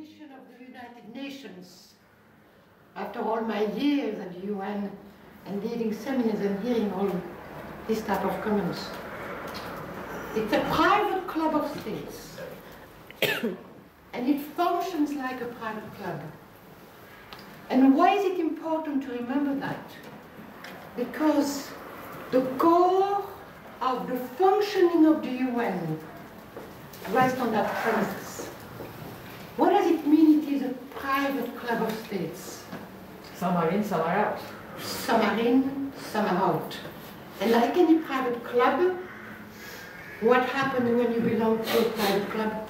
definition of the United Nations, after all my years at the UN and leading seminars and hearing all this type of comments, it's a private club of states. And it functions like a private club. And why is it important to remember that? Because the core of the functioning of the UN rests on that premises. What does it mean it is a private club of states? Some are in, some are out. Some are in, some are out. And like any private club, what happens when you belong to a private club?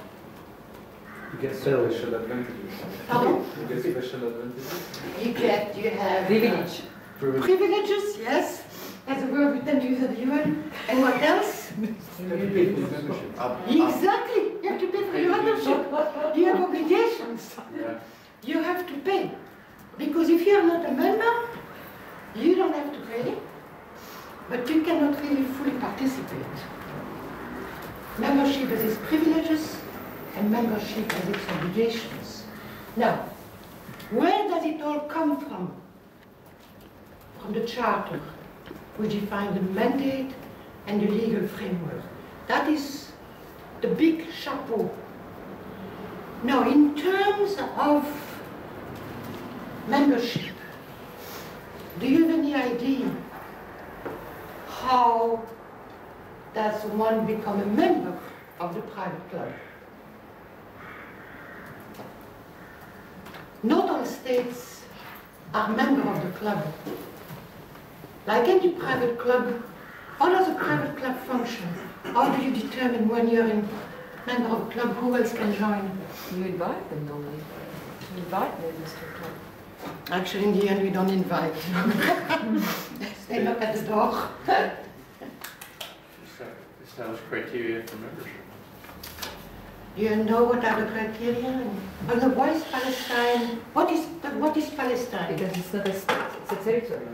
You get special advantages. Pardon? You get special advantages. You have Privilege. Privileges, yes. That's a word we tend to use at the UN. And what else? Exactly. You have to pay for your membership. You have obligations. Yeah. You have to pay. Because if you are not a member, you don't have to pay, but you cannot really fully participate. Membership has its privileges, and membership has its obligations. Now, where does it all come from? From the Charter, which defines the mandate and the legal framework. That is the big chapeau. Now, in terms of membership, do you have any idea how does one become a member of the private club? Not all states are members of the club. Like any private club, how does a private club function? How do you determine when you're a member of a club, who else can join? You invite them normally. You invite members to a club. Actually, in the end, we don't invite. They knock at the door. Establish criteria for membership. You know what are the criteria? Otherwise, Palestine. What is Palestine? Because it's not a state, it's a territory.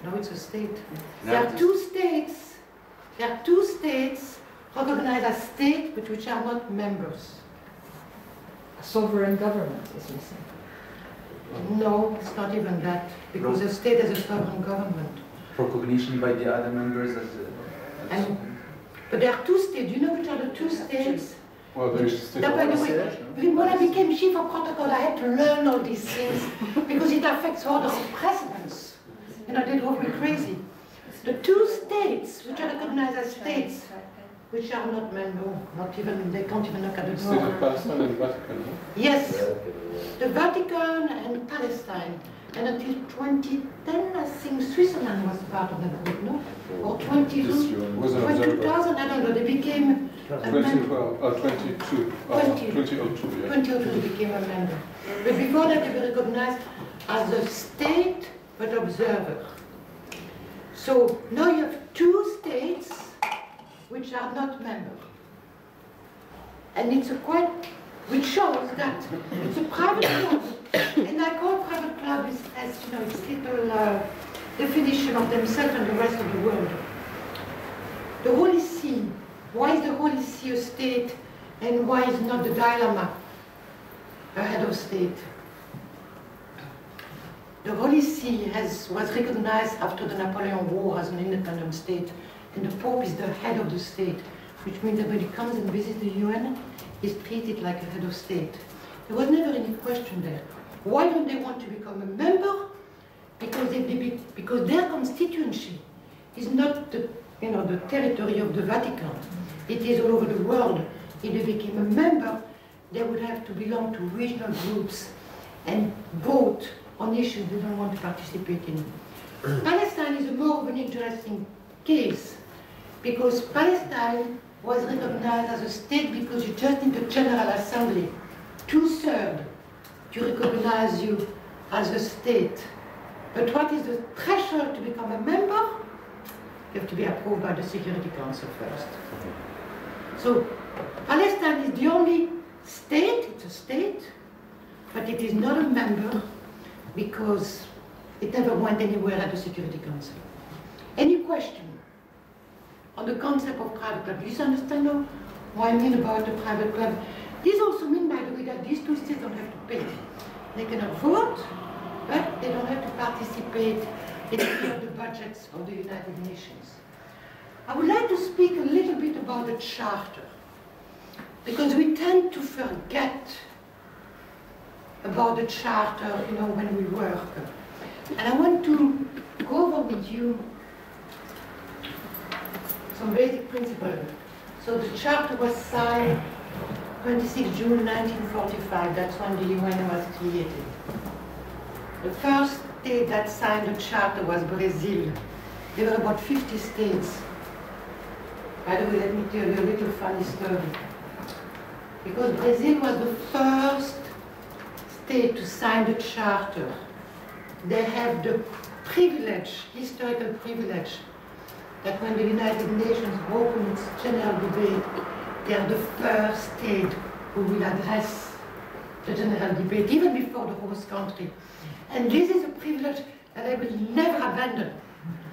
No, it's a state. There are two states. There are two states recognized as states, but which are not members. A sovereign government is missing. No, it's not even that, because a state has a sovereign government. Recognition by the other members as but there are two states. Do you know which are the two states? Well, there is state By the way, when I became chief of protocol, I had to learn all these things because it affects orders of precedence. They drove me crazy. The two states which are recognized as states, which are not members, they can't even look at the State of door. Palestine and Vatican, no? Yes, the Vatican and Palestine. And until 2010, I think Switzerland was part of that group, no? Or 2000, I don't know, they became a member. 2002, 2002, yeah. 2002 they became a member. But before that, they were recognized as a state, but observer. So now you have two states which are not members. And it's which shows that it's a private club. And I call private club as its little definition of themselves and the rest of the world. The Holy See. Why is the Holy See a state, and why is not the Dalai Lama a head of state? The Holy See was recognized after the Napoleon War as an independent state, and the Pope is the head of the state, which means that when he comes and visits the UN, he's treated like a head of state. There was never any question there. Why don't they want to become a member? Because their constituency is not the territory of the Vatican. It is all over the world. If they became a member, they would have to belong to regional groups and vote on issues they don't want to participate in. Palestine is a more of an interesting case because Palestine was recognized as a state because you just need the General Assembly, 2/3, to recognize you as a state. But what is the threshold to become a member? You have to be approved by the Security Council first. So Palestine is the only state, it's a state, but it is not a member because it never went anywhere at the Security Council. Any question on the concept of private club? You understand now what I mean about the private club? This also means, by the way, that these two states don't have to pay. They cannot vote, but they don't have to participate in the budgets of the United Nations. I would like to speak a little bit about the Charter, because we tend to forget about the Charter, when we work. And I want to go over with you some basic principles. So the Charter was signed 26 June 1945, that's when the UN was created. The first state that signed the Charter was Brazil. There were about 50 states. By the way, let me tell you a little funny story. Because Brazil was the first state to sign the Charter. They have the privilege, historical privilege, that when the United Nations opens its general debate, they are the first state who will address the general debate, even before the host country. And this is a privilege that I will never abandon.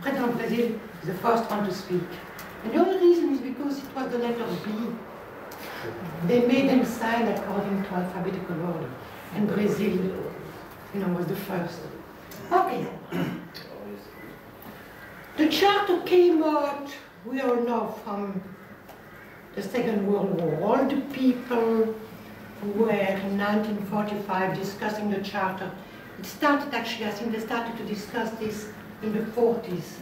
President of Brazil is the first one to speak. And the only reason is because it was the letter B. They made them sign according to alphabetical order. And Brazil, was the first. Okay. The Charter came out, we all know, from the Second World War. All the people who were in 1945 discussing the Charter, it started actually, I think they started to discuss this in the 40s.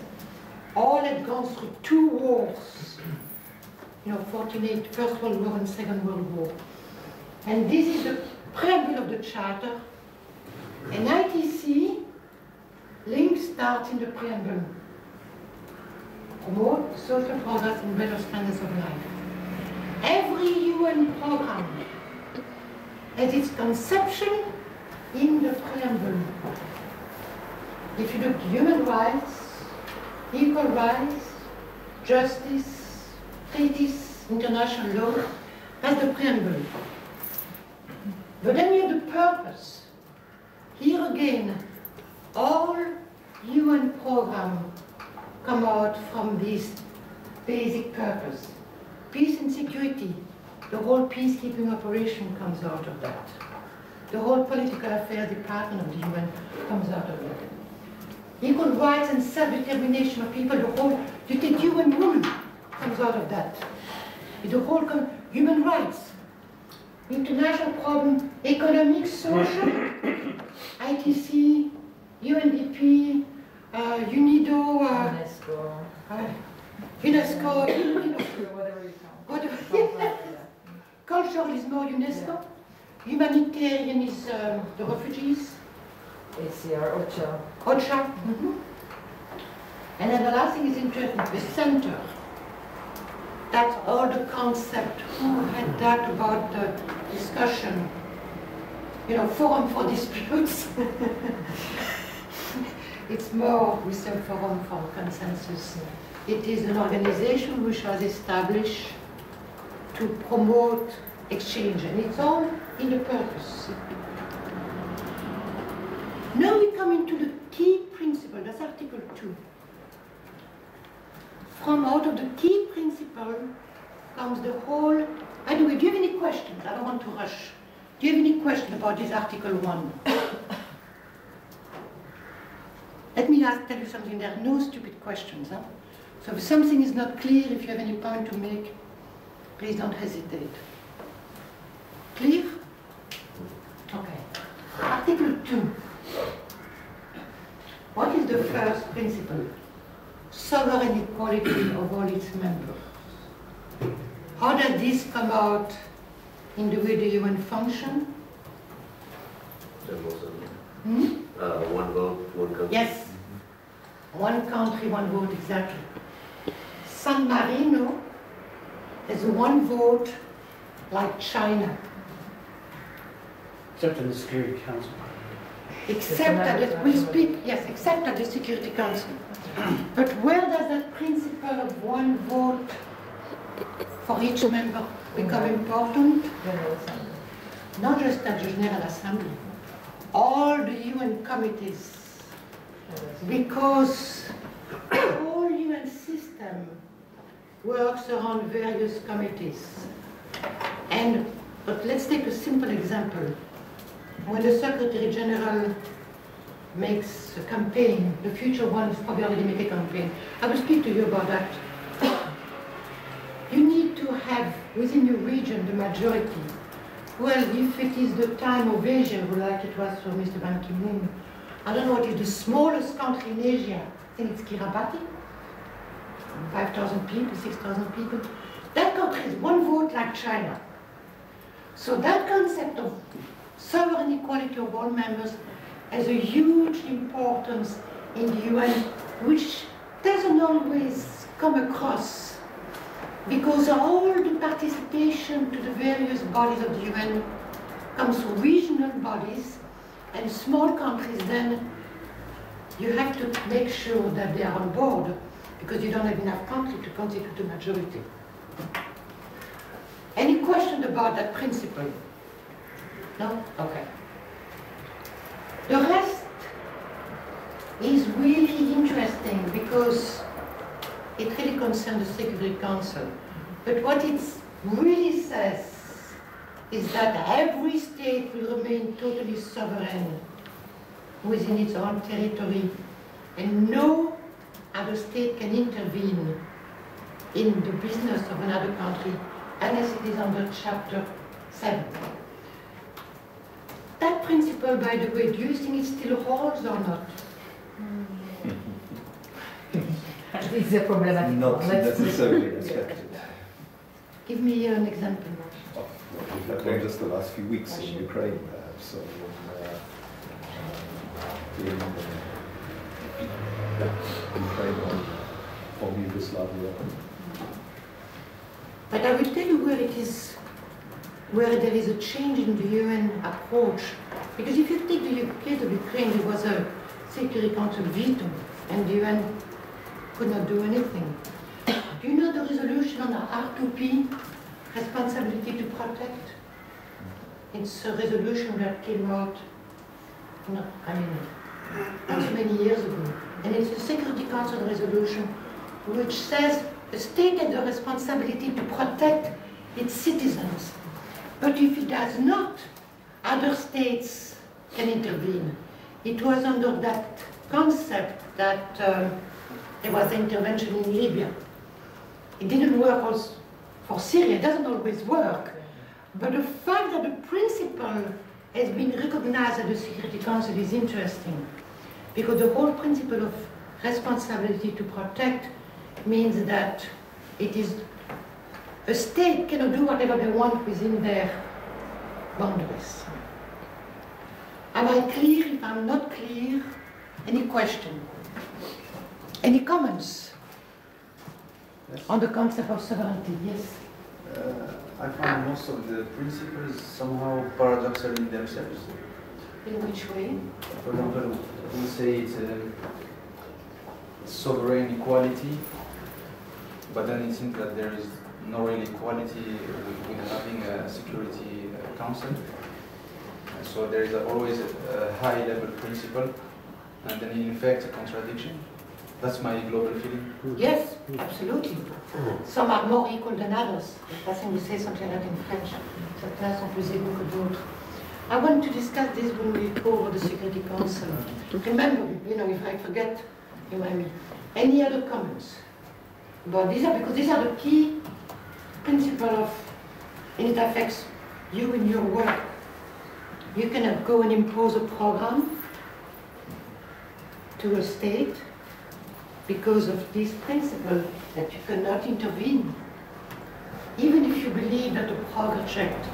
All had gone through two wars, 48, First World War and Second World War. And this is the preamble of the Charter. And ITC link starts in the preamble. Promote social progress and better standards of life. Every UN program has its conception in the preamble. If you look at human rights, equal rights, justice, treaties, international law, that's the preamble. But then you have the purpose. Here again, all UN programs come out from this basic purpose. Peace and security, the whole peacekeeping operation comes out of that. The whole political affairs department of the UN comes out of that. Equal rights and self-determination of people, you take UN women, comes out of that. The whole human rights, international problem, economic, social, ITC, UNDP, UNIDO, UNESCO, cultural is more UNESCO, humanitarian is the refugees, ACR, OCHA. OCHA. And then the last thing is interesting, the center. That's all the concept. Who had that about the discussion? Forum for disputes. It's more, we say, forum for consensus. It is an organization which was established to promote exchange, and it's all in the purpose. Now we come into the key principle, that's Article 2. From out of the key principle comes the whole, anyway, do you have any questions? I don't want to rush. Do you have any questions about this Article 1? Let me tell you something, there are no stupid questions. Huh? So if something is not clear, if you have any point to make, please don't hesitate. Clear? Okay. Article 2. What is the first principle? Sovereign equality of all its members. How does this come out in the way the UN function? One vote, one country. Yes. One country, one vote, exactly. San Marino has one vote like China. Except in the Security Council. Except that we speak, yes, except at the Security Council. But where does that principle of one vote for each member become important? General Assembly. Not just at the General Assembly. All the UN committees, because the whole UN system works around various committees. And But let's take a simple example. When the Secretary General makes a campaign, the future one is probably already making a campaign. I will speak to you about that. You need to have within your region the majority. Well, if it is the time of Asia, like it was for Mr. Ban Ki-moon, I don't know what is the smallest country in Asia. I think it's Kiribati. 5,000 people, 6,000 people. That country is one vote like China. So that concept of sovereign equality of all members has a huge importance in the UN, which doesn't always come across, because all the participation to the various bodies of the UN comes from regional bodies, and small countries then, you have to make sure that they are on board, because you don't have enough countries to constitute a majority. Any question about that principle? No? Okay. The rest is really interesting because it really concerns the Security Council. But what it really says is that every state will remain totally sovereign within its own territory, and no other state can intervene in the business of another country unless it is under Chapter 7. That principle, by the way, do you think it still holds or not? It's a problematic Not one. Let's- necessarily respected. Give me an example. Oh, we've had one just the last few weeks in Ukraine, so Ukraine on former Yugoslavia. But I will tell you where it is, where there is a change in the UN approach. Because if you take the case of Ukraine, there was a Security Council veto, and the UN could not do anything. Do you know the resolution on the R2P, responsibility to protect? It's a resolution that came out, not so many years ago. And it's a Security Council resolution which says the state has the responsibility to protect its citizens. But if it does not, other states can intervene. It was under that concept that there was intervention in Libya. It didn't work also for Syria. It doesn't always work. But the fact that the principle has been recognized at the Security Council is interesting, because the whole principle of responsibility to protect means that it is a state cannot do whatever they want within their boundaries. Am I clear? If I'm not clear, any question? Any comments on the concept of sovereignty? Yes? I find most of the principles somehow paradoxal in themselves. In which way? For example, we say it's sovereign equality, but then it seems that there is no real equality with having a Security Council. So there is always a high-level principle, and then in effect a contradiction. That's my global feeling. Yes, absolutely. Some are more equal than others. I think we say something like that in French. Certains sont plus égaux que d'autres. I want to discuss this when we go over the Security Council. Remember, if I forget, remind me. Any other comments about these? Because these are the key principles of, and it affects you in your work. You cannot go and impose a program to a state because of this principle that you cannot intervene. Even if you believe that a project,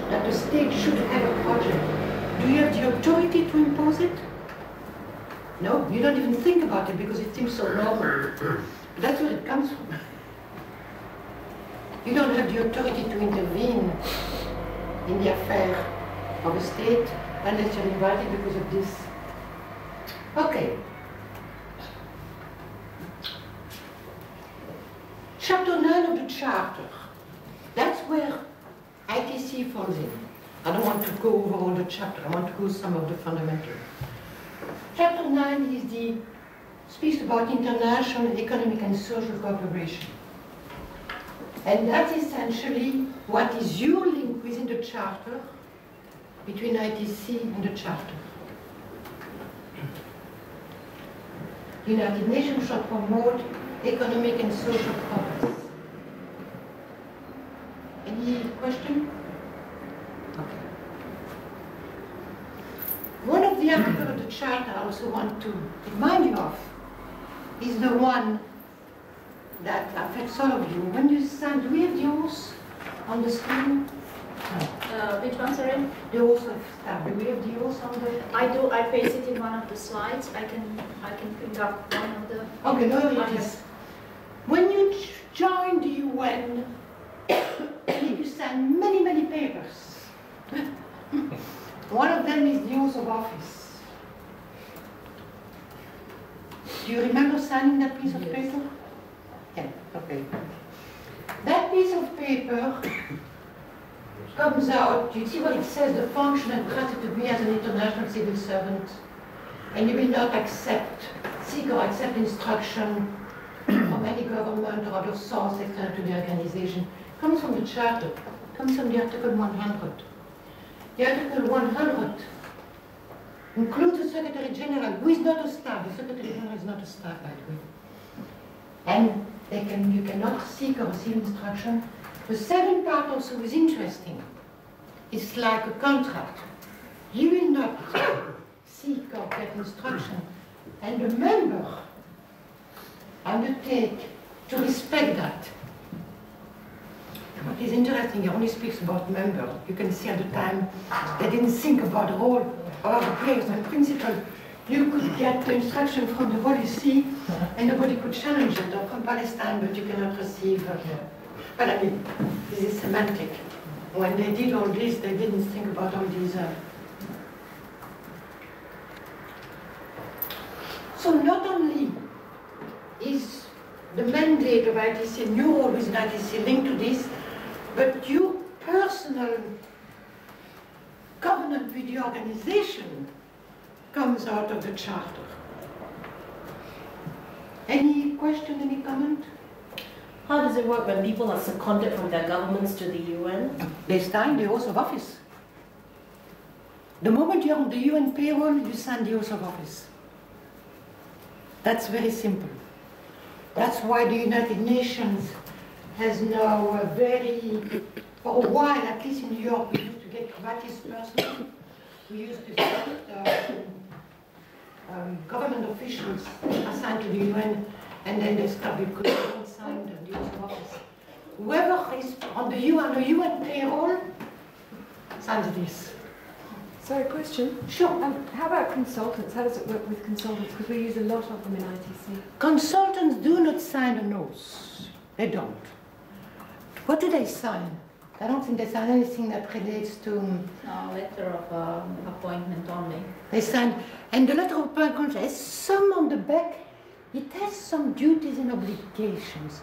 that the state should have a project, do you have the authority to impose it? No, you don't even think about it because it seems so normal. But that's where it comes from. You don't have the authority to intervene in the affair of a state unless you're invited because of this. Okay. Chapter 9 of the Charter. That's where ITC falls in. I don't want to go over all the chapter. I want to go some of the fundamentals. Chapter 9 speaks about international economic and social cooperation. And that's essentially what is your link within the Charter, between ITC and the Charter. The United Nations shall promote economic and social progress. Any question? Okay. One of the articles of the Charter I also want to remind you of is the one that affects all of you. When you sign, do we have the oath on the screen? Which one, sorry? The oath of staff. Do we have the oath on the? I do. I paste it in one of the slides. I can pick up one of the. Okay, no, it is. When you join the UN, you sign many papers. One of them is the oath of office. Do you remember signing that piece of paper? Yeah, okay. That piece of paper comes out, you see what it says, the function and trust to be as an international civil servant, and you will not seek or accept instruction from any government or other source external to the organization. Comes from the Charter, comes from the Article 100. The Article 100 includes the Secretary General, who is not a staff. The Secretary General is not a staff, by the way. And you cannot seek or receive instruction. The second part also is interesting. It's like a contract. You will not seek or get instruction, and the member undertake to respect that. What is interesting, he only speaks about member. You can see at the time they didn't think about the role of the players. In principle, you could get the instruction from the Holy See and nobody could challenge it, or from Palestine, but you cannot receive. But I mean, this is semantic. When they did all this, they didn't think about all these. So not only is the mandate of ITC and your role within ITC linked to this, but your personal covenant with the organization comes out of the Charter. Any question, any comment? How does it work when people are seconded from their governments to the UN? They sign the oath of office. The moment you're on the UN payroll, you sign the oath of office. That's very simple. That's why the United Nations has now for a while, at least in New York, we used to get gratis personnel. We used to get government officials assigned to the UN, and then they started could sign the oath of office. Whoever is on the UN payroll signs this. Sorry, question. Sure. How about consultants? How does it work with consultants? Because we use a lot of them in ITC. Consultants do not sign an oath. They don't. What do they sign? I don't think they sign anything that relates to... No, letter of appointment only. They sign, and the letter of appointment has some on the back. It has some duties and obligations,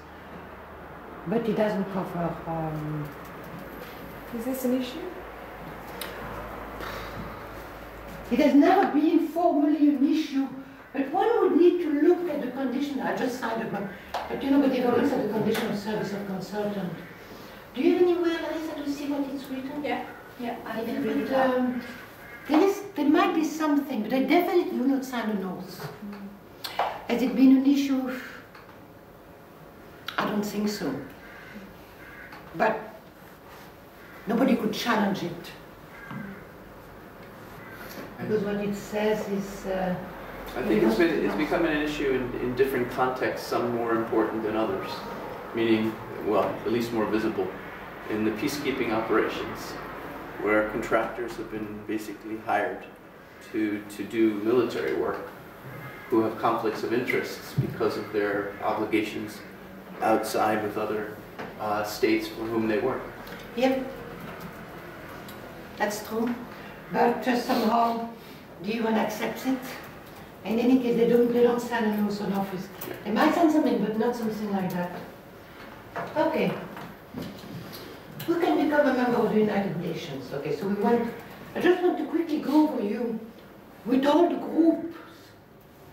but it doesn't cover... Is this an issue? It has never been formally an issue, but one would need to look at the condition. I just signed it, but you know, but if I look at the condition of service of consultant, do you have anywhere, Larissa, to see what it's written? Yeah, I can read it But, out. there might be something, but I definitely do not sign an oath. Has it been an issue? I don't think so. But nobody could challenge it. Because what it says is... I think it's becoming an issue in different contexts, some more important than others. Meaning, well, at least more visible in the peacekeeping operations, where contractors have been basically hired to do military work, who have conflicts of interests because of their obligations outside with other states for whom they work. Yep, that's true. But somehow the UN accepts it. In any case, they don't sign an oath of office. They might sign something, but not something like that. Okay. Who can become a member of the United Nations? Okay, so I just want to quickly go over you with all the groups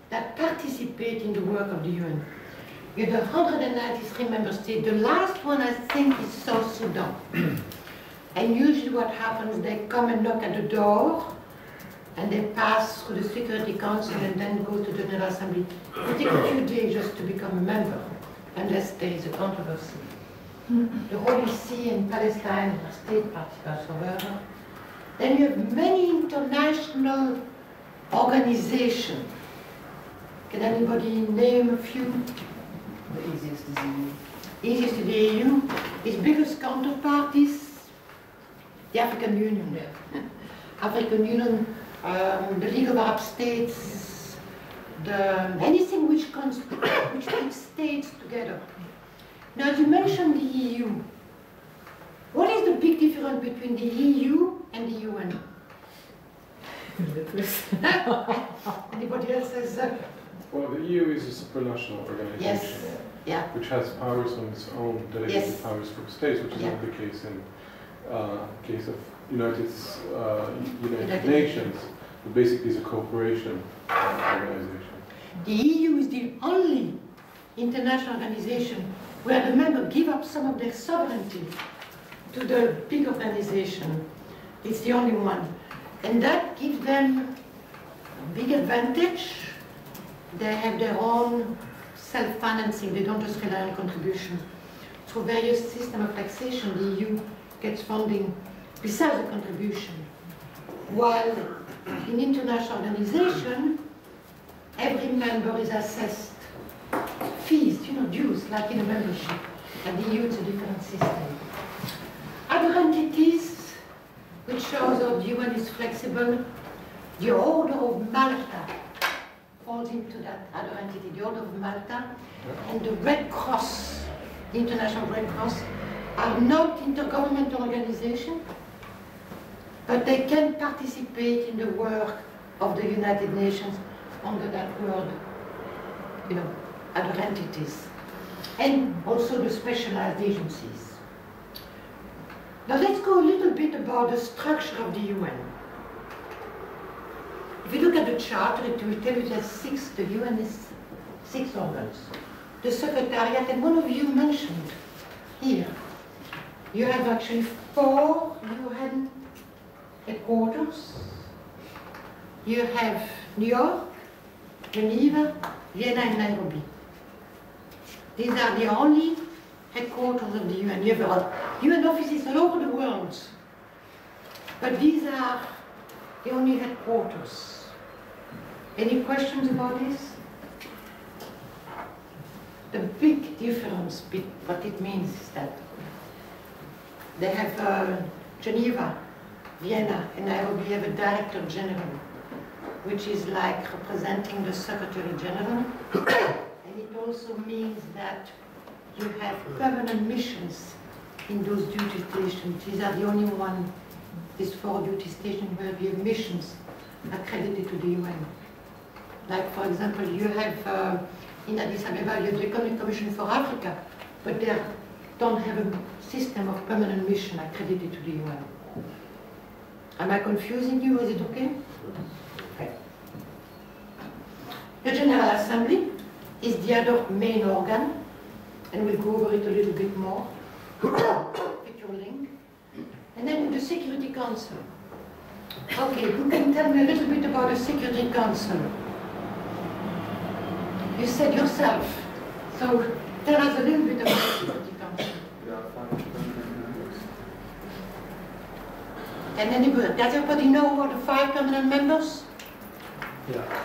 that participate in the work of the UN. you have the 193 member states. The last one, I think, is South Sudan. And usually what happens, they come and knock at the door, and they pass through the Security Council and then go to the General Assembly. It takes a few days just to become a member, unless there is a controversy. The Holy See and Palestine are state particles, however. Then you have many international organizations. Can anybody name a few? The easiest is EU. Easiest is the EU. Its biggest counterpart is the African Union. Yeah. African Union, the League of Arab States, anything which puts states together. Now, you mentioned the EU. What is the big difference between the EU and the UN? Anybody else says? Well, the EU is a supranational organization. Yes. Yeah. Which has powers on its own, delegated powers from states, which is not the case in case of United Nations. It basically is a cooperation organization. The EU is the only international organization where the members give up some of their sovereignty to the big organization. It's the only one. And that gives them a big advantage. They have their own self-financing. They don't just rely on contribution. Through various systems of taxation, the EU gets funding besides the contribution. While in international organization, every member is assessed fees, dues, like in a membership. And the EU is a different system. Other entities, which shows how the UN is flexible, the Order of Malta falls into that other entity, the Order of Malta, and the Red Cross, the International Red Cross, are not intergovernmental organizations, but they can participate in the work of the United Nations under that word, other entities, and also the specialized agencies. Now let's go a little bit about the structure of the UN. If you look at the charter, it will tell you that the UN is 6 organs. The Secretariat, and one of you mentioned here, you have actually 4 UN headquarters. You have New York, Geneva, Vienna, and Nairobi. These are the only headquarters of the UN. You have UN offices all over the world, but these are the only headquarters. Any questions about this? The big difference, what it means is that they have Geneva, Vienna, and Nairobi have a Director General, which is like representing the Secretary General. And it also means that you have permanent missions in those duty stations. These are the only one, these 4 duty stations where we have missions accredited to the UN. Like, for example, you have in Addis Ababa, you have the Economic Commission for Africa, but they don't have a system of permanent mission accredited to the UN. Am I confusing you? Is it okay? Okay. The General Assembly is the other main organ, and we'll go over it a little bit more. Picture link. And then the Security Council. Okay, who can tell me a little bit about the Security Council? You said yourself. So tell us a little bit about the Security Council. There are 5 permanent members. And anybody, does everybody know what the 5 permanent members? Yeah.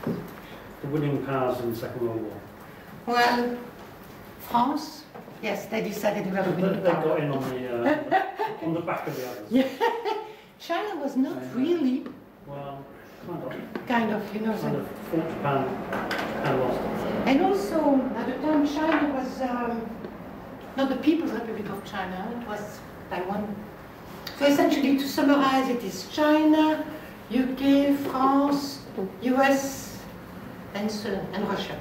The winning powers in the Second World War. Well, France, yes, they decided they were the winning They power. got in on the back of the others. Yeah. China was not really Well, kind of, kind of fought Japan and lost. And also, at the time, China was not the People's Republic of China, it was Taiwan. So essentially, to summarize, it is China, UK, France, US, and Russia.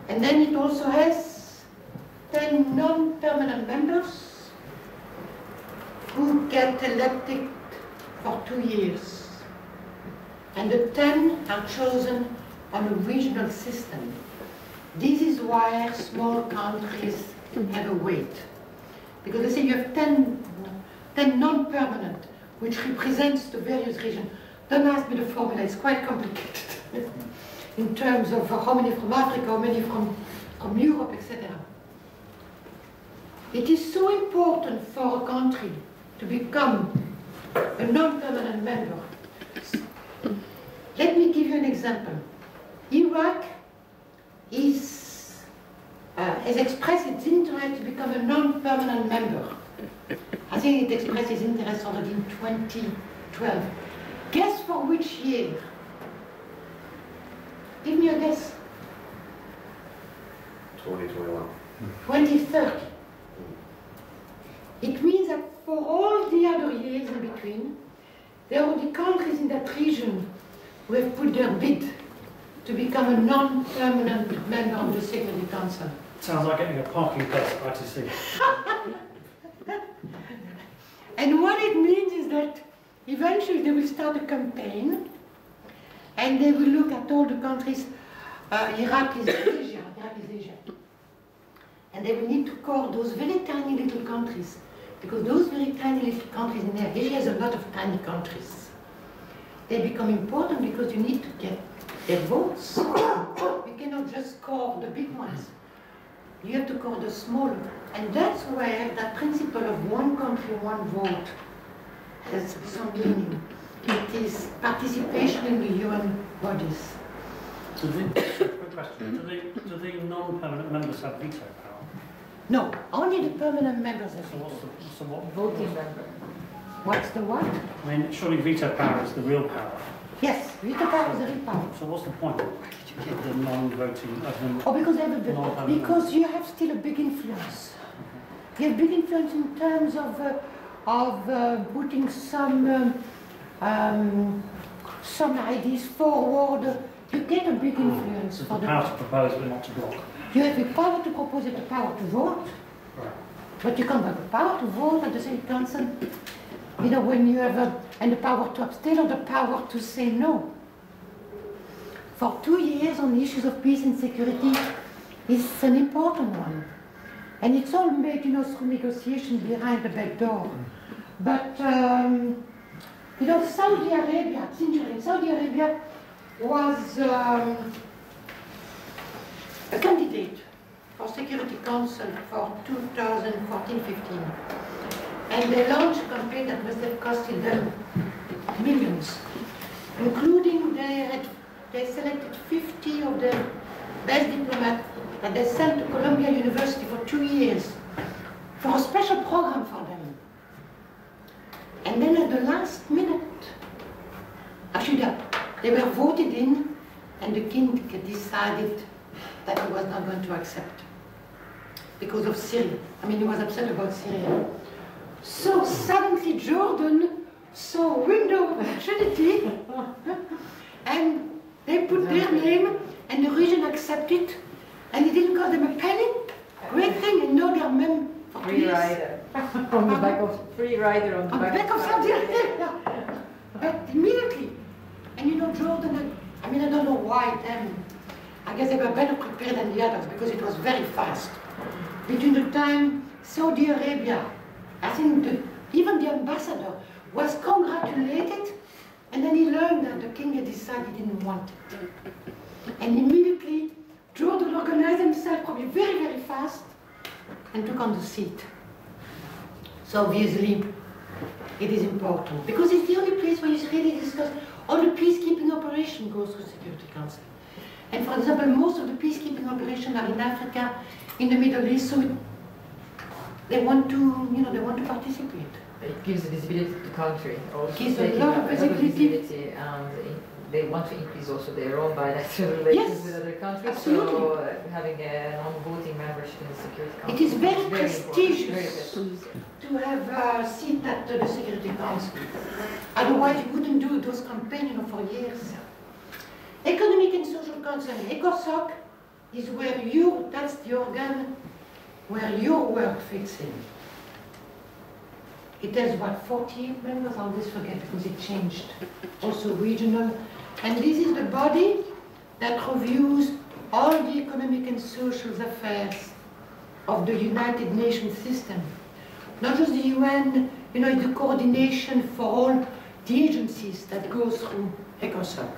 And then it also has 10 non-permanent members who get elected for 2 years. And the 10 are chosen on a regional system. This is why small countries have a weight. Because they say you have 10 non-permanent, which represents the various regions. Don't ask me the formula, it's quite complicated in terms of how many from Africa, how many from Europe, etc. It is so important for a country to become a non-permanent member. Let me give you an example. Iraq has expressed its interest to become a non-permanent member. I think it expressed its interest already in 2012. Guess for which year? Give me a guess. 2021. 2030. It means that for all the other years in between, there are the countries in that region who have put their bid to become a non-permanent member of the Security Council. Sounds like getting a parking pass at ITC. And what it means is that eventually they will start a campaign and they will look at all the countries. Iraq is Asia. And they will need to call those very tiny little countries, because those very tiny little countries in there, Asia has a lot of tiny countries. They become important because you need to get their votes. You cannot just call the big ones. You have to call the smaller. And that's where that principle of one country, one vote has some meaning. It is participation in the UN bodies. Do the non-permanent members have veto power? No, only the permanent members have So veto. so what? Voting member. What's the what? I mean, surely veto power is the real power. Yes, veto power is the real power. So what's the point of the non-voting? Oh, because they have a big, because you have still a big influence. You have big influence in terms of putting some ideas forward. You get a big influence. The power to propose but not to block. You have the power to propose and the power to vote. Right. But you can't have the power to vote at the Security Council. You know, when you have and the power to abstain or the power to say no. For 2 years on the issues of peace and security is an important one. And it's all made, you know, through negotiation behind the back door. But, you know, Saudi Arabia, it's interesting, Saudi Arabia was a candidate for Security Council for 2014-15. And they launched a campaign that must have costed them millions, including they selected 50 of the best diplomats that they sent to Columbia University for 2 years for a special program for them. And then at the last minute, actually they were voted in, and the king decided that he was not going to accept because of Syria. I mean, he was upset about Syria. So suddenly Jordan saw a window of opportunity and they put their name and the region accepted, and it didn't cost them a penny. Great thing, and now they're members for 2 years. On the back of free rider on the back of Saudi Arabia. But immediately. And you know, Jordan, I mean, I don't know why them. I guess they were better prepared than the others because it was very fast. Between the time Saudi Arabia, I think even the ambassador was congratulated, and then he learned that the king had decided he didn't want it. And immediately, Jordan organized himself probably very, very fast and took on the seat. So obviously, it is important because it's the only place where you really discuss all the peacekeeping operation goes to Security Council. And for example, most of the peacekeeping operations are in Africa, in the Middle East, so they want to, you know, they want to participate. It gives visibility to the country. Also gives a lot of visibility. And they want to increase also their own bilateral relations with other countries. Absolutely. So having a non-voting membership in the Security Council. It is very prestigious very to have a seat at the Security Council. Otherwise, you wouldn't do those campaigns, you know, for years. Economic and Social Council, ECOSOC, is where that's the organ where your work fits in. It has, what, 40 members? I always forget because it changed. Also regional. And this is the body that reviews all the economic and social affairs of the United Nations system. Not just the UN, you know, the coordination for all the agencies that go through ECOSOC.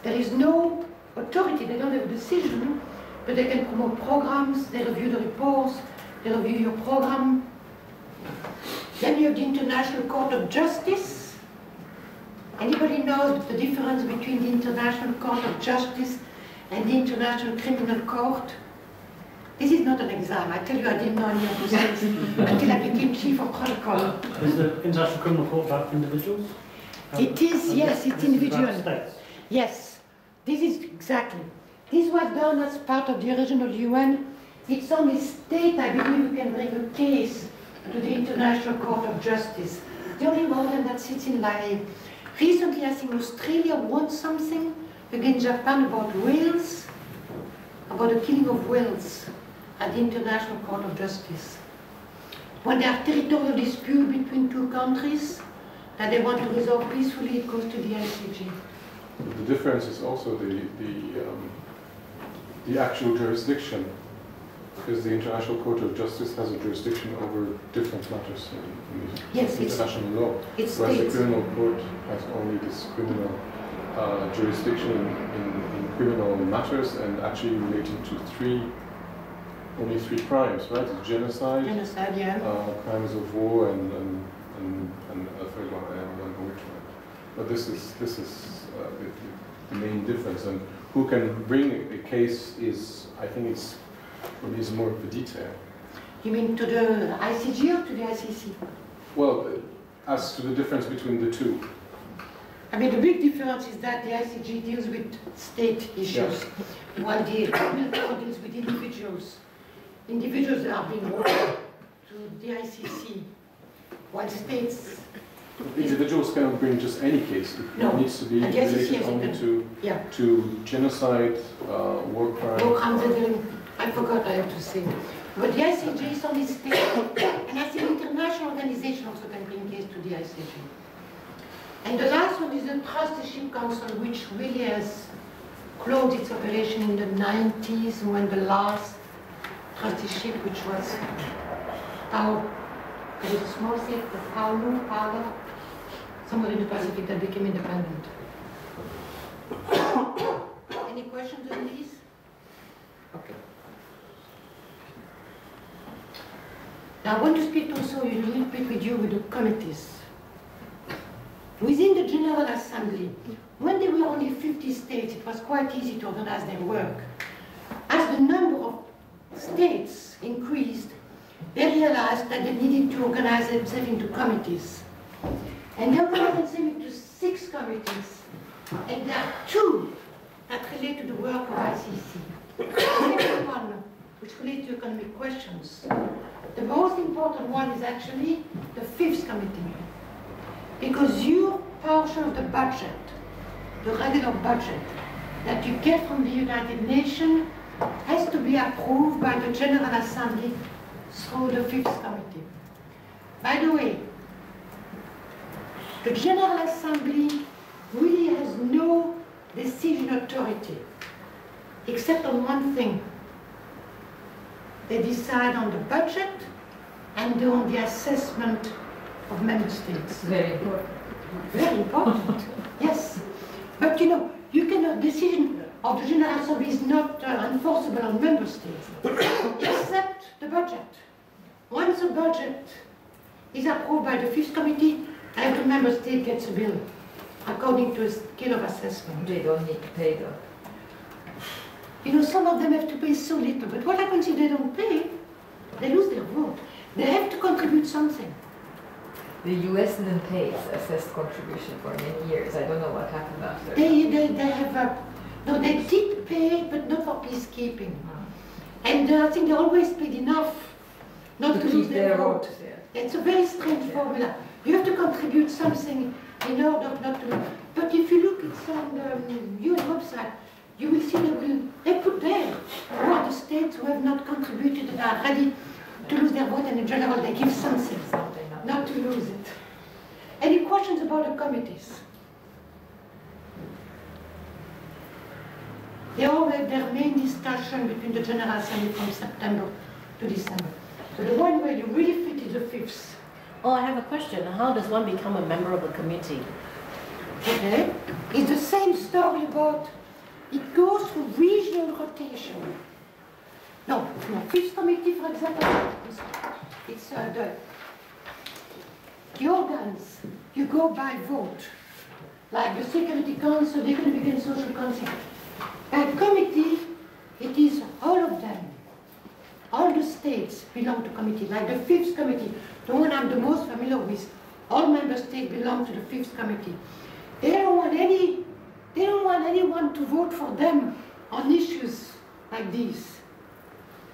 There is no authority, they don't have a decision, but they can promote programs, they review the reports, they review your program. Then you have the International Court of Justice. Anybody knows the difference between the International Court of Justice and the International Criminal Court? This is not an exam. I tell you, I didn't know any of those things until I became chief of protocol. Is the International Criminal Court about individuals? It is, yes, it's individual. States. Yes, this is exactly. This was done as part of the original UN. It's only state, I believe, who can bring a case to the International Court of Justice. The only organ that sits in La Hague. Recently, I think Australia won something against Japan about whales, about the killing of whales at the International Court of Justice. When there are territorial disputes between two countries that they want to resolve peacefully, it goes to the ICJ. The difference is also the actual jurisdiction, because the International Court of Justice has a jurisdiction over different matters in international law. It's whereas states. the criminal court has only this criminal jurisdiction in criminal matters and actually relating to only three crimes, right? It's genocide, Yeah. crimes of war, and a third one. I don't know which one. But this is the main difference. And who can bring a case is, I think, it's probably is more of a detail. You mean to the ICJ or to the ICC? Well, as to the difference between the two. I mean, the big difference is that the ICJ deals with state issues, while the criminal court deals with individuals. Individuals are being brought to the ICC, while states... Individuals cannot bring just any case. It needs to be related only to genocide, war crimes. War crimes, I forgot I have to say. But the ICJ is only state, and I think international organization also can bring case to the ICJ. And the last one is the Trusteeship Council, which really has closed its operation in the 90s when the last trusteeship, which was it was a small state, the Paolo, somewhere in the Pacific that became independent. Any questions on these? Okay. Now I want to speak also a little bit with you with the committees. Within the General Assembly, when there were only 50 states, it was quite easy to organize their work. As the number of states increased, they realized that they needed to organize themselves into committees. And they organized them into 6 committees. And there are 2 that relate to the work of ICC. The next one, which relates to economic questions. The most important one is actually the 5th committee. Because your portion of the budget, the regular budget that you get from the United Nations, has to be approved by the General Assembly through the 5th committee. By the way, the General Assembly really has no decision authority, except on one thing. They decide on the budget and on the assessment of member states. Very important. Very important, yes. But you know, decision of the General Assembly is not enforceable on member states, except the budget. Once a budget is approved by the 5th committee, every member state gets a bill, according to a scale of assessment. They don't need to pay though. You know, some of them have to pay so little, but what happens if they don't pay? They lose their vote. They have to contribute something. The US didn't pay its assessed contribution for many years. I don't know what happened after. No, they did pay, but not for peacekeeping. And I think they always paid enough not to lose their vote. It's a very strange formula. You have to contribute something in order not to lose. But if you look, it's on the UN website, you will see they put there who are the states who have not contributed and are ready to lose their vote, and in general they give something not to lose it. Any questions about the committees? They all have their main discussion between the General Assembly from September to December. So the one where you really fit is the 5th. Oh, I have a question. How does one become a member of a committee? Okay. It's the same story about, it goes through regional rotation. No, 5th committee, for example, it's the organs, you go by vote. Like the Security Council, the Economic and Social Council. By committee, it is all of them. All the states belong to committee, like the 5th committee, the one I'm the most familiar with. All member states belong to the 5th committee. They don't want anyone to vote for them on issues like these.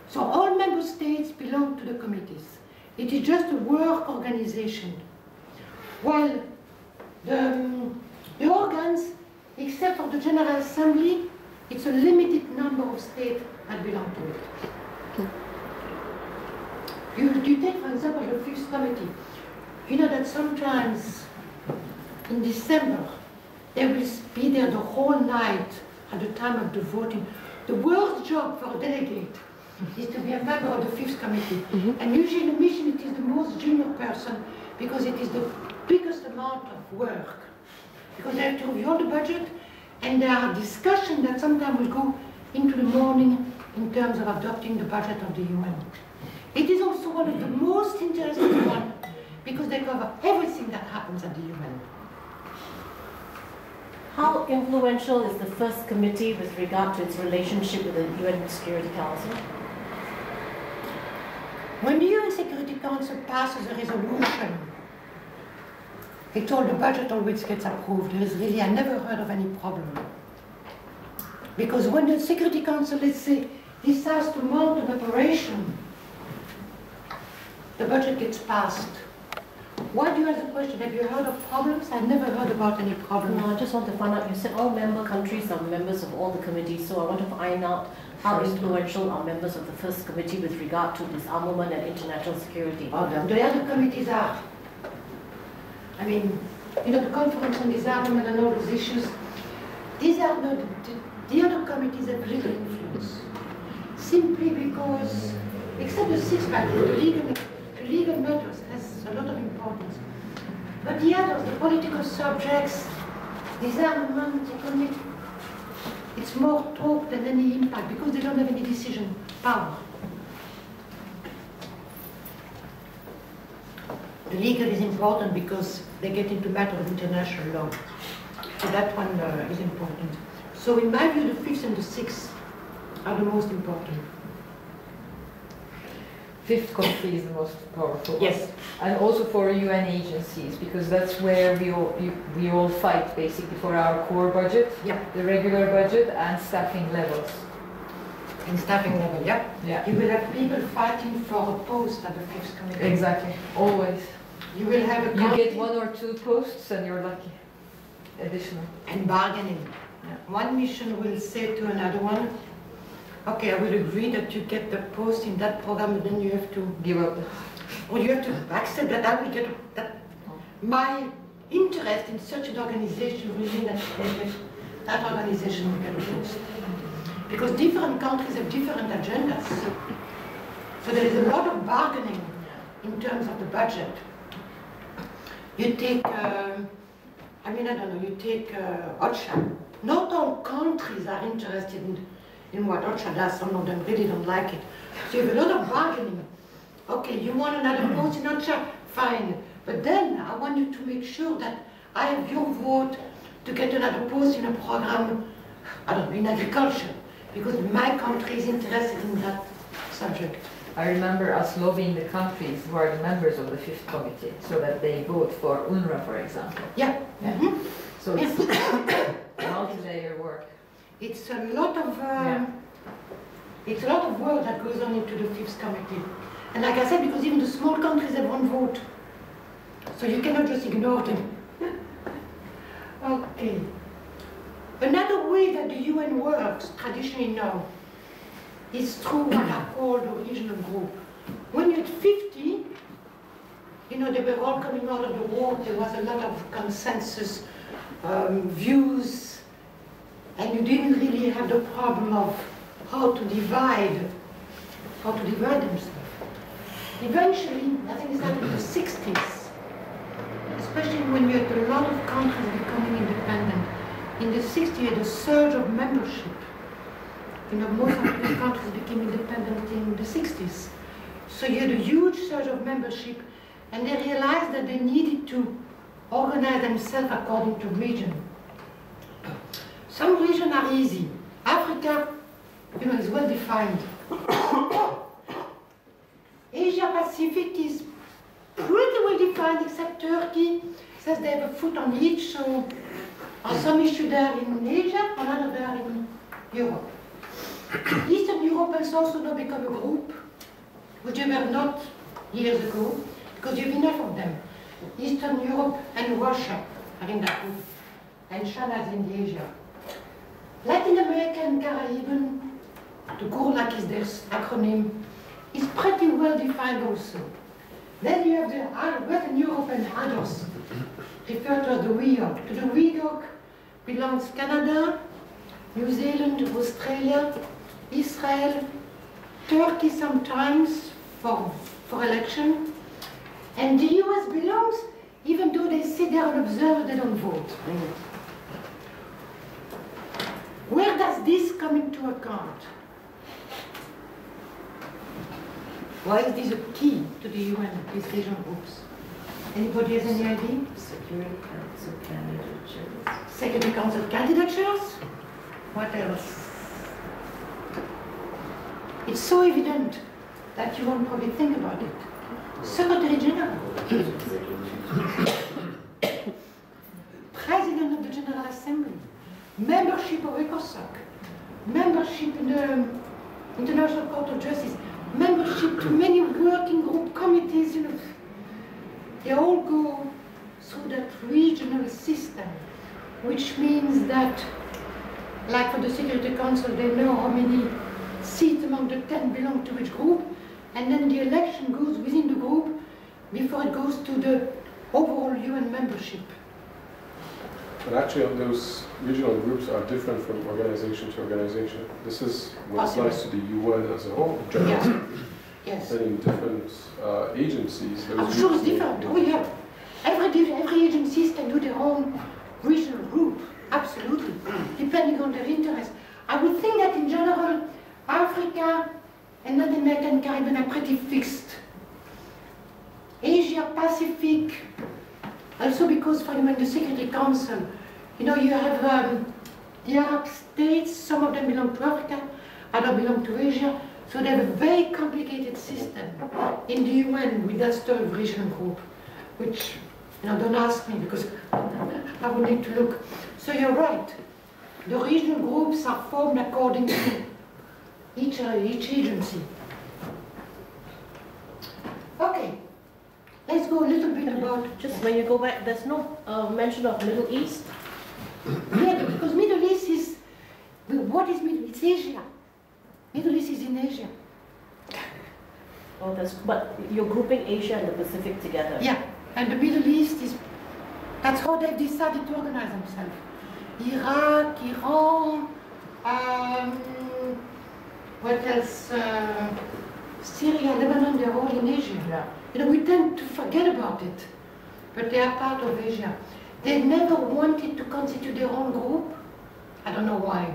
So all member states belong to the committees. It is just a work organization. While the organs, except for the General Assembly, it's a limited number of states that belong to it. You take, for example, the 5th committee. You know that sometimes in December, they will be there the whole night at the time of the voting. The worst job for a delegate is to be a member of the 5th committee. And usually in the mission, it is the most junior person because it is the biggest amount of work. Because they have to review all the budget, and there are discussions that sometimes will go into the morning in terms of adopting the budget of the UN. It is also one of the most interesting ones because they cover everything that happens at the UN. How influential is the 1st committee with regard to its relationship with the UN Security Council? When the UN Security Council passes a resolution, it's all the budget always gets approved. There is really, I never heard of any problem. Because when the Security Council, let's say, decides to mount an operation, the budget gets passed. Why do you ask the question? Have you heard of problems? I've never heard about any problem. No, I just want to find out, you said all member countries are members of all the committees, so I want to find out how influential are members of the 1st committee with regard to disarmament and international security. Oh, the other committees are. I mean, you know, the conference on disarmament and all those issues, these are not, the other committees have little influence. Simply because, except the 6th committee, the legal matters has a lot of importance. But the others, the political subjects, disarmament, economic, it's more talk than any impact because they don't have any decision power. The legal is important because they get into matter of international law. So that one is important. So in my view, the 5th and the 6th are the most important. 5th committee is the most powerful. Yes. And also for UN agencies, because that's where we all fight basically for our core budget, the regular budget, and staffing levels. And staffing level, yeah. You will have people fighting for a post at the 5th committee. Exactly, always. You will have a you get 1 or 2 posts and you're lucky. Additional. And bargaining. One mission will say to another one, okay, I will agree that you get the post in that program, but then you have to give up. Or you have to accept that I will get that. My interest in such an organization will mean that organization will get a post. Because different countries have different agendas. So there is a lot of bargaining in terms of the budget. You take, you take OCHA. Not all countries are interested in what OCHA does. Some of them really don't like it. So you have a lot of bargaining. Okay, you want another post in OCHA? Fine. But then I want you to make sure that I have your vote to get another post in a program, I don't know, in agriculture. Because my country is interested in that subject. I remember us lobbying the countries who are the members of the 5th committee so that they vote for UNRWA, for example. Yeah. So it's multi-layer work. It's a lot of work that goes on into the 5th committee. And like I said, because even the small countries have 1 vote. So you cannot just ignore them. Okay. Another way that the UN works, traditionally now, is through what are called the regional group. When you're at 50, you know, they were all coming out of the war, there was a lot of consensus, views, and you didn't really have the problem of how to divide themselves. Eventually, I think it's happened in the 60s, especially when you had a lot of countries becoming independent. In the 60s, you had a surge of membership. You know, most of the countries became independent in the 60s. So you had a huge surge of membership, and they realized that they needed to organize themselves according to region. Some regions are easy. Africa, you know, is well defined. Asia Pacific is pretty well defined, except Turkey says they have a foot on each, so some issue there in Asia, another there in Europe. Eastern Europe has also now become a group, which they were not years ago, because you have enough of them. Eastern Europe and Russia are in that group, and China is in Asia. Latin America and Caribbean, the GURLAC is their acronym, is pretty well defined also. Then you have the Western Europe and others, referred to as the WEOC. To the WEOC belongs Canada, New Zealand, Australia, Israel, Turkey sometimes for election, and the US belongs, even though they sit there and observe, they don't vote. Where does this come into account? Why is this a key to the UN, these regional groups? Anybody has any idea? Security Council candidatures. Security Council candidatures? What else? It's so evident that you won't probably think about it. Secretary General. President of the General Assembly. Membership of ECOSOC. Membership in the International Court of Justice. Membership to many working group committees, you know. They all go through that regional system, which means that, like for the Security Council, they know how many seats among the 10 belong to which group, and then the election goes within the group before it goes to the overall UN membership. But actually, those regional groups are different from organization to organization. This is what applies to the UN as a whole. Yeah. Yes. And in different agencies, those I'm sure it's different. Oh yeah. Every agencies can do their own regional group. Absolutely. Depending on their interest. I would think that in general, Africa and Latin America and Caribbean are pretty fixed. Asia Pacific, also because for the Security Council, you know, you have the Arab states, some of them belong to Africa, others belong to Asia, so they have a very complicated system in the UN with that third regional group, which, you know, don't ask me because I would need to look. So you're right, the regional groups are formed according to each agency. Okay. Let's go a little bit about... Just when you go back, there's no mention of Middle East. Yeah, because Middle East is... What is Middle East? It's Asia. Middle East is in Asia. Oh, but you're grouping Asia and the Pacific together. Yeah, and the Middle East is... That's how they've decided to organize themselves. Iraq, Iran, what else? Syria, Lebanon, they're all in Asia. Yeah. You know, we tend to forget about it, but they are part of Asia. They never wanted to constitute their own group. I don't know why.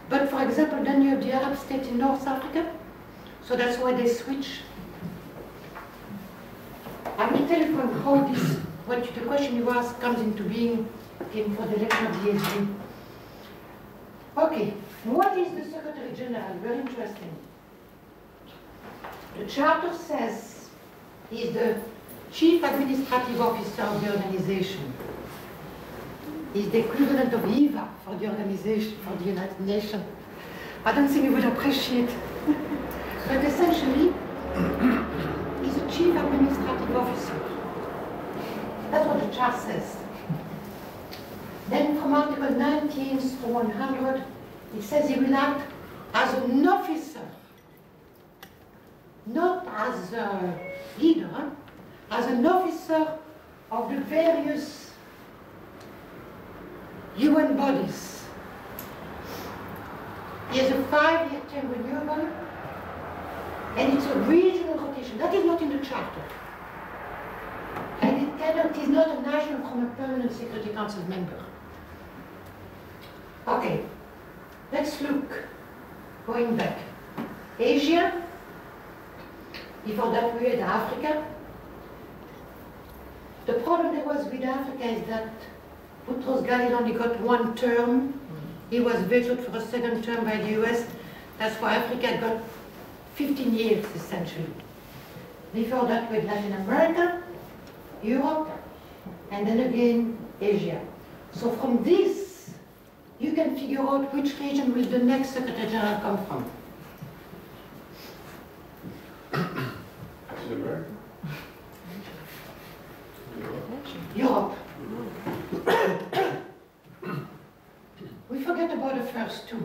But for example, then you have the Arab states in North Africa, so that's why they switch. I will tell you how this, the question you asked comes into being for the election of the ESG. Okay, what is the Secretary General? Very interesting. The Charter says he is the Chief Administrative Officer of the organization. He's the equivalent of EVA for the organization, for the United Nations. I don't think you would appreciate. But essentially, he's a Chief Administrative Officer. That's what the chart says. Then from Article 19 to 100, it says he will act as an officer, not as a leader, as an officer of the various UN bodies. He has a 5-year term renewable, and it's a regional rotation. That is not in the charter. And it is not a national from a permanent Security Council member. Okay, let's look, going back. Asia, before that we had Africa. The problem there was with Africa is that Boutros Ghali only got 1 term. He was vetoed for a 2nd term by the US. That's why Africa got 15 years, essentially. Before that, we had Latin America, Europe, and then again, Asia. So from this, you can figure out which region will the next Secretary General come from. Latin America? Europe. We forget about the first 2.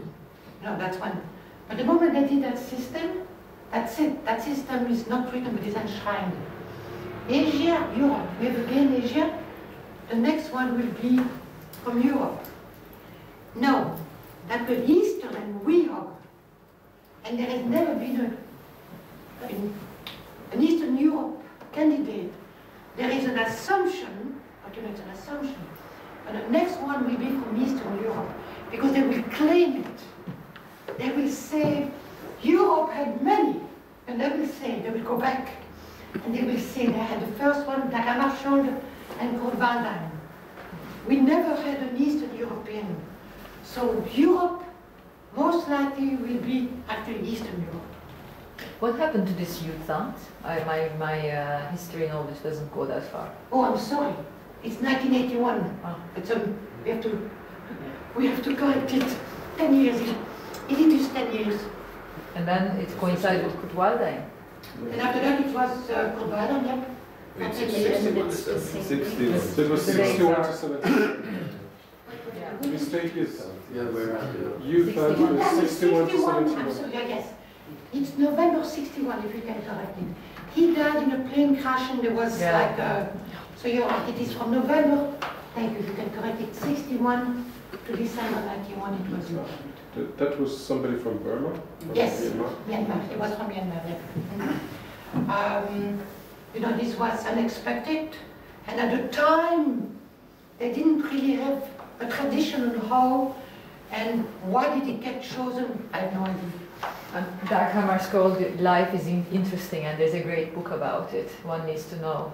No, that's one. But the moment they did that system, that's it. That system is not written, but is enshrined. Asia, Europe. We have again Asia. The next one will be from Europe. No, that will Eastern and WEOG. And there has never been an Eastern Europe candidate. There is an assumption, but it's an assumption, but the next one will be from Eastern Europe, because they will claim it. They will say, Europe had many, and they will say, they will go back, and they will say they had the first one, Dagamarschuld and Kurt. We never had an Eastern European. So Europe, most likely, will be actually Eastern Europe. What happened to this youth aunt? My history knowledge doesn't go that far. Oh, I'm sorry. It's 1981. Oh. It's we have to correct it. 10 years. It is 10 years. And then it coincided with Kurt Waldheim. And after that, it was Kurt Waldheim, yeah. It's 61 to 70. 61. So it was 61 to 70. The mistake is The other way around. youth aunt was 61 to 71. I'm sorry, yes. It's November 61, if you can correct it. He died in a plane crash, and there was so you're right, it is from November, thank you, if you can correct it, 61 to December 91, it was important. That was somebody from Burma? Yes, Myanmar? Myanmar, it was from Myanmar, yeah. You know, this was unexpected, and at the time, they didn't really have a tradition on how and why did it get chosen, I have no idea. And Dag Hammarskjöld's life is interesting, and there's a great book about it. One needs to know.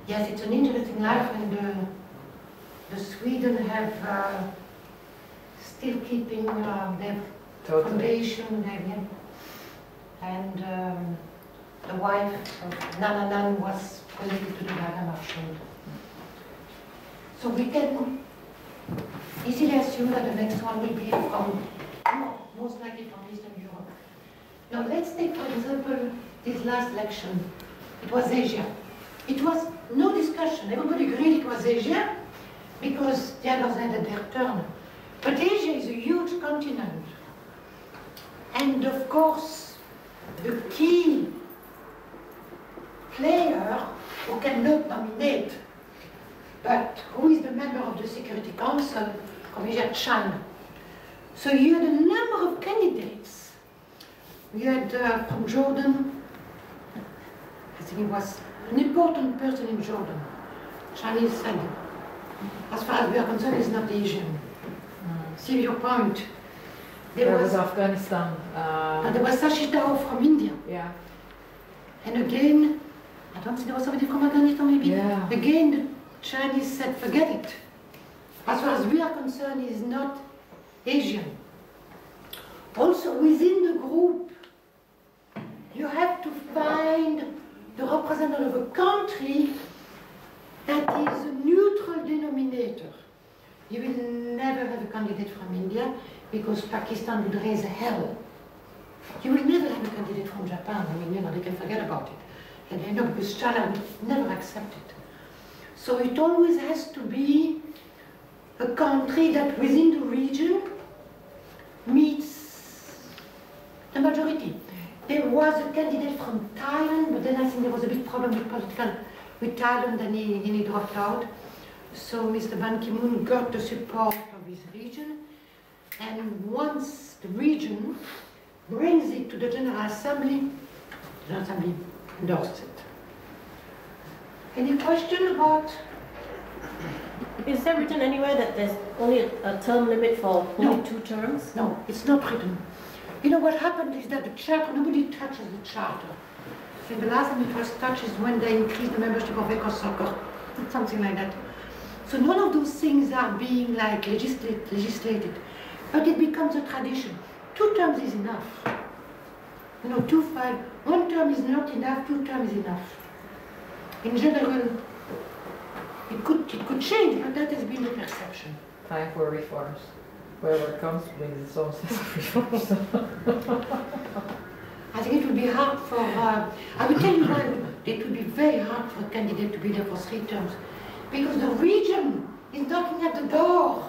Yes, it's an interesting life, and the Sweden have still keeping their foundation, and the wife of Nana Nan was related to the Dag Hammarskjöld. So we can easily assume that the next one will be from most likely from Eastern Europe. Now let's take, for example, this last election. It was Asia. It was no discussion. Everybody agreed it was Asia because the others had their turn. But Asia is a huge continent. And of course, the key player who cannot nominate, but who is the member of the Security Council of Asia, China. So you had a number of candidates. You had from Jordan, I think it was an important person in Jordan, Chinese said, as far as we are concerned, is not Asian. See your point. There was Afghanistan. And there was Sashi Tao from India. Yeah. And again, I don't think there was somebody from Afghanistan maybe. Yeah. Again, the Chinese said, forget it. As far as we are concerned, he is not Asian. Also, within the group, you have to find the representative of a country that is a neutral denominator. You will never have a candidate from India because Pakistan would raise hell. You will never have a candidate from Japan. I mean, you know, they can forget about it. And they know because China would never accept it. So it always has to be a country that within the region meets the majority. There was a candidate from Thailand, but then I think there was a big problem with Thailand, and he dropped out. So Mr. Ban Ki-moon got the support of his region. and once the region brings it to the General Assembly, the General Assembly endorses it. Any question about? Is there written anywhere that there's only a term limit for only 2 terms? No, it's not written. You know what happened is that the charter, nobody touches the charter. I think the last time it was touched is when they increased the membership of EcoSoccer, something like that. So none of those things are being like legislated, but it becomes a tradition. 2 terms is enough. You know, 2-5, 1 term is not enough, 2 terms is enough. In general, it could change, but that has been the perception. Time for reforms. Whoever comes brings its own set of reforms. I think it would be hard for, I will tell you why it would be very hard for a candidate to be there for 3 terms. Because the region is knocking at the door.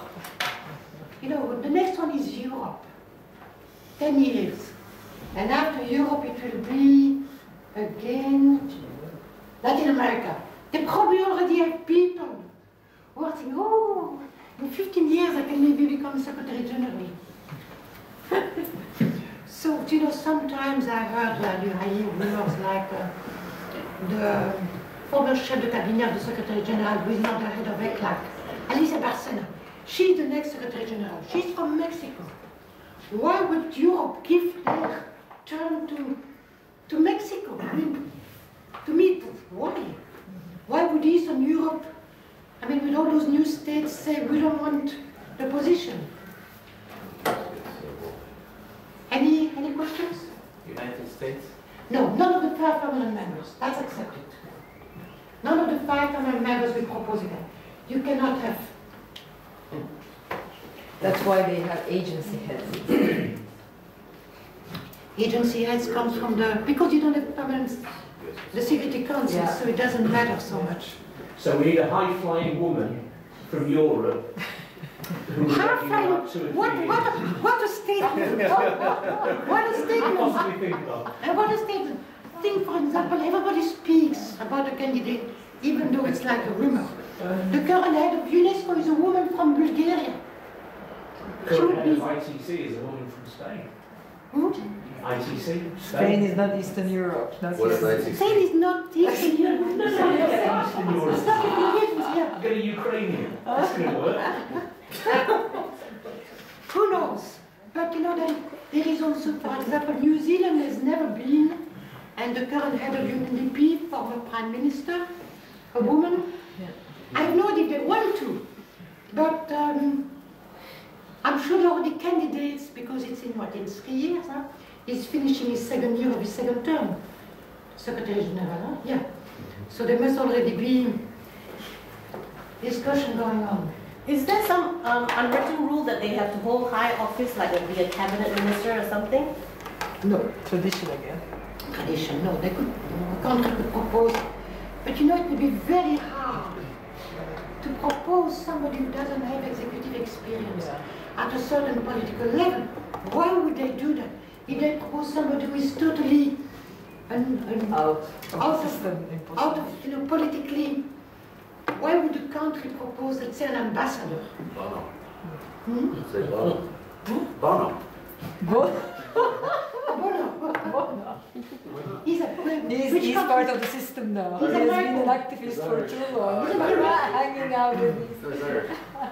You know, the next one is Europe. 10 years. And after Europe it will be, again, Latin America. They probably already have people who are thinking, oh, in 15 years I can maybe become Secretary General. So, you know, sometimes I heard, I hear rumors like the former chef de cabinet of the Secretary General, who is not the head of ECLAC, Alicia Barcena. She's the next Secretary General. She's from Mexico. Why would Europe give their turn to Mexico? I mean, to me, why? Why would Eastern Europe, I mean, with all those new states, say we don't want the position? Any questions? United States? No, none of the 5 permanent members. That's accepted. None of the 5 permanent members will propose again. You cannot have. That's why they have agency heads. Agency heads comes from because you don't have permanent, the Security Council, yeah. So it doesn't matter so much. So we need a high-flying woman from Europe. High-flying? What a statement! What a statement! And what a statement! Think, for example, everybody speaks about a candidate, even though it's like a rumor. The current head of UNESCO is a woman from Bulgaria. Current head of ITC is a woman from Spain. Who? ITC. Spain is not Eastern Europe. What is ITC? Spain is not Eastern Europe. Eastern Europe. It's not European, yeah. Get a Ukrainian. That's going to work. Who knows? But you know, there is also, for example, New Zealand has never been, and the current head of UNDP, former Prime Minister, a woman. Yeah. I have no idea if they want to, but I'm sure there are already candidates, because it's in 3 years, huh? He's finishing his 2nd year of his 2nd term, Secretary General, huh? Yeah. So there must already be discussion going on. Is there some unwritten rule that they have to hold high office, like be a cabinet minister or something? No. Tradition again. Tradition, no. They could, a country could propose, but you know, it would be very hard to propose somebody who doesn't have executive experience at a certain political level. Why would they do that? If they propose somebody who is totally out of, you know, politically, why would the country propose, let's say, an ambassador? Bono. Hmm? Say Bono. Bono. Bono. He's part of the system now. He has been an activist for too long. Hanging out with these.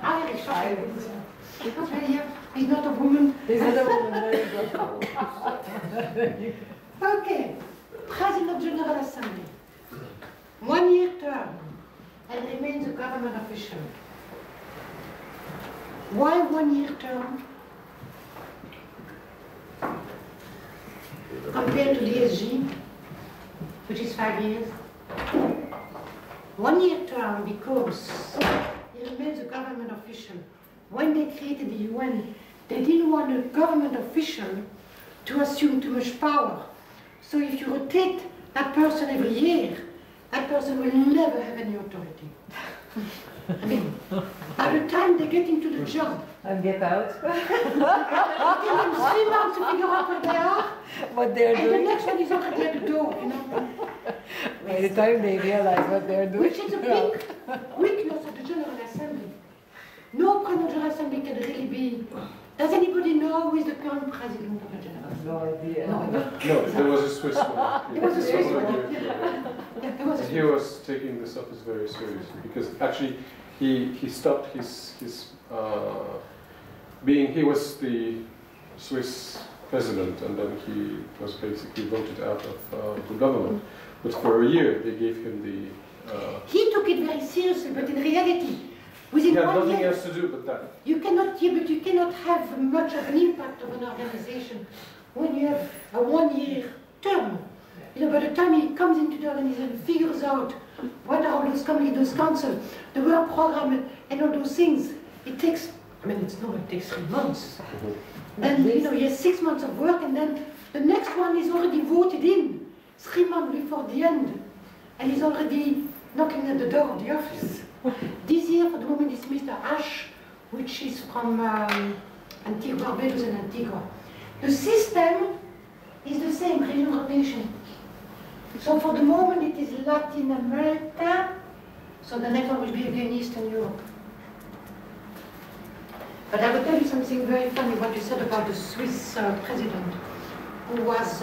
Irish. He's not a woman. He's not a woman, there you go. Okay. President of General Assembly. 1-year term and remains a government official. Why 1-year term? Compared to the SG, which is 5 years. 1-year term because he remains a government official. When they created the UN, they didn't want a government official to assume too much power. So if you rotate that person every year, that person will never have any authority. I mean, by the time they get into the job, and get out. it takes them 3 months to figure out where they are, what they're and doing. the next one is already at the door, you know. By the time they realize what they're doing. Which is a big weakness of the General Assembly. No General Assembly can really be Does anybody know who is the current president of the General? No idea. No, there was a Swiss one. There was a Swiss one. Yeah. There was a And he was taking this office very seriously because actually he stopped his he was the Swiss president and then he was basically voted out of the government. But for a year they gave him the. He took it very seriously, but in reality, He within had 1 nothing year, else to do but that. you cannot have much of an impact of an organization when you have a 1-year term. You know, by the time he comes into the organization, figures out what are all those committees, those councils, the work program, and all those things, it takes. I mean, it takes 3 months. Then you know, he has 6 months of work, and then the next one is already voted in 3 months before the end, and he's already knocking at the door of the office. This year, for the moment, it's Mr. Ash, which is from Antigua, Barbados and Antigua. The system is the same, regional rotation. So for the moment, it is Latin America. So the next one will be again Eastern Europe. But I will tell you something very funny, what you said about the Swiss president, who was...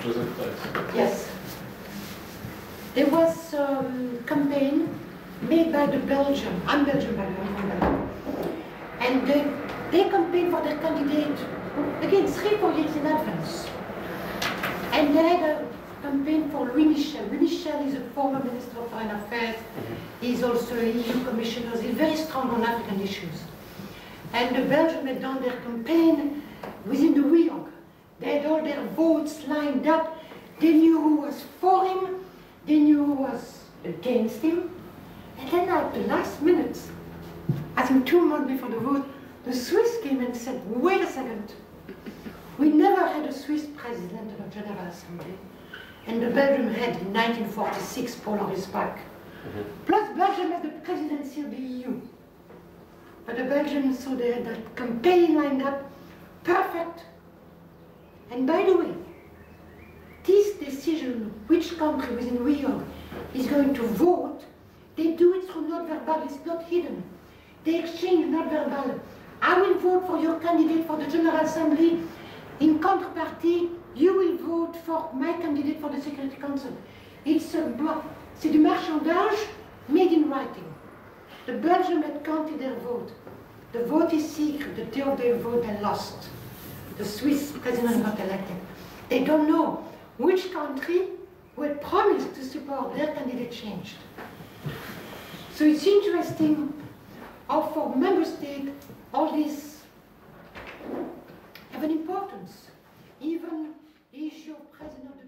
Joseph Dice. Yes. There was a campaign made by the Belgium. I'm Belgian, by the way, I'm from Belgium. And they campaigned for their candidate, again, 3-4 years in advance. And they had a campaign for Louis Michel. Louis Michel is a former Minister of Foreign Affairs. He's also a EU Commissioner. He's very strong on African issues. And the Belgium had done their campaign within the WIOG. They had all their votes lined up. They knew who was for him. They knew who was against him. And then at the last minute, I think 2 months before the vote, the Swiss came and said, wait a second. We never had a Swiss president of the General Assembly. And the Belgium had in 1946 Paul Henri Spaak. Plus Belgium had the presidency of the EU. But the Belgians, so they had that campaign lined up, perfect. And by the way, this decision, which country within WIOG is going to vote, they do it through non-verbal, it's not hidden. They exchange non-verbal. I will vote for your candidate for the General Assembly. In counterparty, you will vote for my candidate for the Security Council. It's du marchandage made in writing. The Belgium had counted their vote. The vote is secret. The day of their vote, they lost. The Swiss president got elected. They don't know which country who had promised to support their candidate changed. So it's interesting how for member states, all this have an importance. Even the issue of president of the